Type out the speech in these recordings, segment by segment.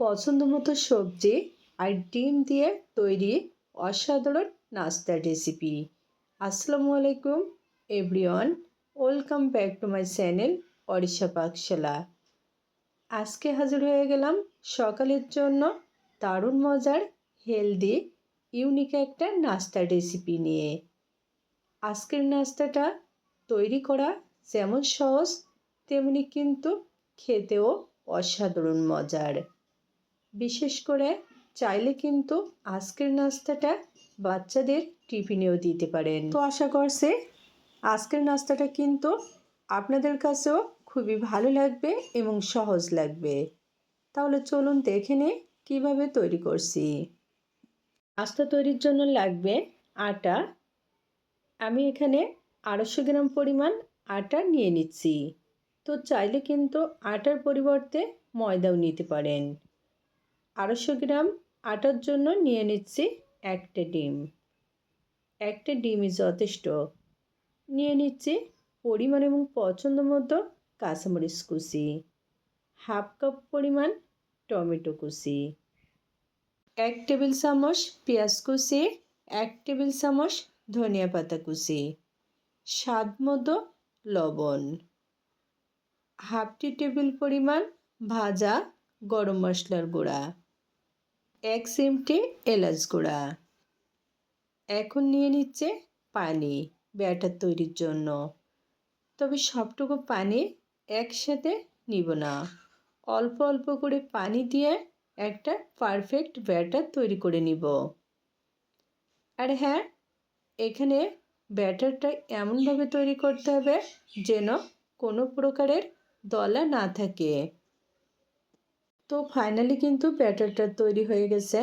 পছন্দমতো সবজি আর ডিম দিয়ে তৈরি অসাধারণ নাস্তার রেসিপি। আসসালামু আলাইকুম everyone, welcome back to my channel Orisha Pakshala. আজকে হাজির হয়ে গেলাম সকালের জন্য দারুণ মজার, হেলদি, ইউনিক একটা নাস্তার রেসিপি নিয়ে। আজকের নাস্তাটা তৈরি করা যেমন সহজ, তেমনি কিন্তু খেতেও অসাধারণ মজার। বিশেষ করে চাইলে কিন্তু আজকের নাস্তাটা বাচ্চাদের টিফিনেও দিতে পারেন। তো আশা করছি আজকের নাস্তাটা কিন্তু আপনাদের কাছেও খুবই ভালো লাগবে এবং সহজ লাগবে। তাহলে চলুন দেখে নিই কীভাবে তৈরি করছি। নাস্তা তৈরির জন্য লাগবে আটা। আমি এখানে 250 গ্রাম পরিমাণ আটা নিয়ে নিচ্ছি। তো চাইলে কিন্তু আটার পরিবর্তে ময়দাও নিতে পারেন। 250 গ্রাম আটার জন্য নিয়ে নিচ্ছি একটা ডিম। একটা ডিমই যথেষ্ট। নিয়ে নিচ্ছি পরিমাণ এবং পছন্দ মতো কাঁচামরিচ কুচি, 1/2 কাপ পরিমাণ টমেটো কুচি, 1 টেবিল চামচ পেঁয়াজ কুচি, 1 টেবিল চামচ ধনিয়া পাতা কুচি, স্বাদ মতো লবণ, 1/2 টি টেবিল পরিমাণ ভাজা গরম মশলার গুঁড়া, 1 চিমটি এলাচ গুঁড়া। এখন নিয়ে নিচ্ছে পানি ব্যাটার তৈরির জন্য। তবে সবটুকু পানি একসাথে নিব না, অল্প অল্প করে পানি দিয়ে একটা পারফেক্ট ব্যাটার তৈরি করে নিব। আর হ্যাঁ, এখানে ব্যাটারটা এমনভাবে তৈরি করতে হবে যেন কোনো প্রকারের দলা না থাকে। তো ফাইনালি কিন্তু ব্যাটারটা তৈরি হয়ে গেছে।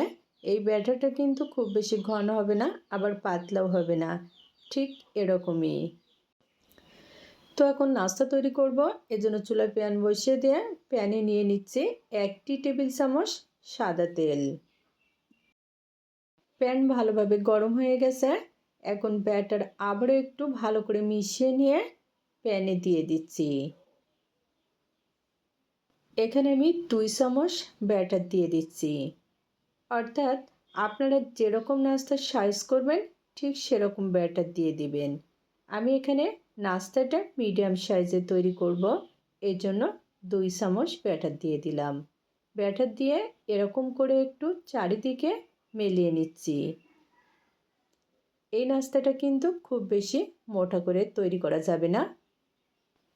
এই ব্যাটারটা কিন্তু খুব বেশি ঘন হবে না, আবার পাতলাও হবে না, ঠিক এরকমই। তো এখন নাস্তা তৈরি করব, এজন্য চুলায় প্যান বসিয়ে দিয়ে প্যানে নিয়ে নিচ্ছি 1 টেবিল চামচ সাদা তেল। প্যান ভালোভাবে গরম হয়ে গেছে। এখন ব্যাটার আবারও একটু ভালো করে মিশিয়ে নিয়ে প্যানে দিয়ে দিচ্ছি। এখানে আমি 2 চামচ ব্যাটার দিয়ে দিচ্ছি। অর্থাৎ আপনারা যেরকম নাস্তার সাইজ করবেন ঠিক সেরকম ব্যাটার দিয়ে দিবেন। আমি এখানে নাস্তাটা মিডিয়াম সাইজে তৈরি করব, এই জন্য 2 চামচ ব্যাটার দিয়ে দিলাম। ব্যাটার দিয়ে এরকম করে একটু চারিদিকে মিলিয়ে নিচ্ছি। এই নাস্তাটা কিন্তু খুব বেশি মোটা করে তৈরি করা যাবে না,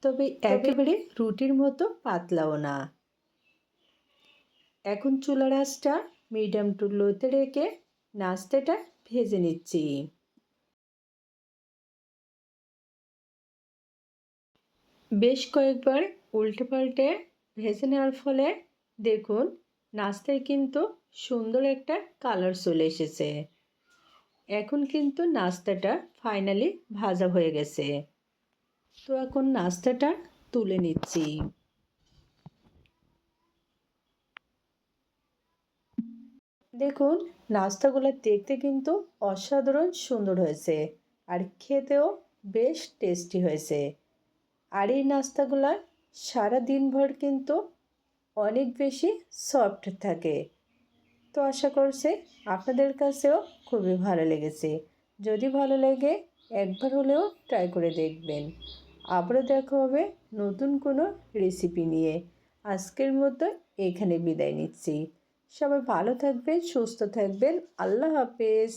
তবে একেবারে রুটির মতো পাতলাও না। এখন চুলার আঁচটা মিডিয়াম টু লোতে রেখে নাস্তাটা ভেজে নিচ্ছি। বেশ কয়েকবার উল্টে পাল্টে ভেজে নেওয়ার ফলে দেখুন নাস্তায় কিন্তু সুন্দর একটা কালার চলে এসেছে। এখন কিন্তু নাস্তাটা ফাইনালি ভাজা হয়ে গেছে। তো এখন নাস্তাটা তুলে নিচ্ছি। দেখুন নাস্তাগুলো দেখতে কিন্তু অসাধারণ সুন্দর হয়েছে, আর খেতেও বেশ টেস্টি হয়েছে। আর এই নাস্তাগুলো সারা দিনভর কিন্তু অনেক বেশি সফট থাকে। তো আশা করছি আপনাদের কাছেও খুবই ভালো লেগেছে। যদি ভালো লাগে একবার হলেও ট্রাই করে দেখবেন। আবারও দেখা হবে নতুন কোনো রেসিপি নিয়ে। আজকের মতো এখানে বিদায় নিচ্ছি। সবাই ভালো থাকবেন, সুস্থ থাকবেন। আল্লাহ হাফেজ।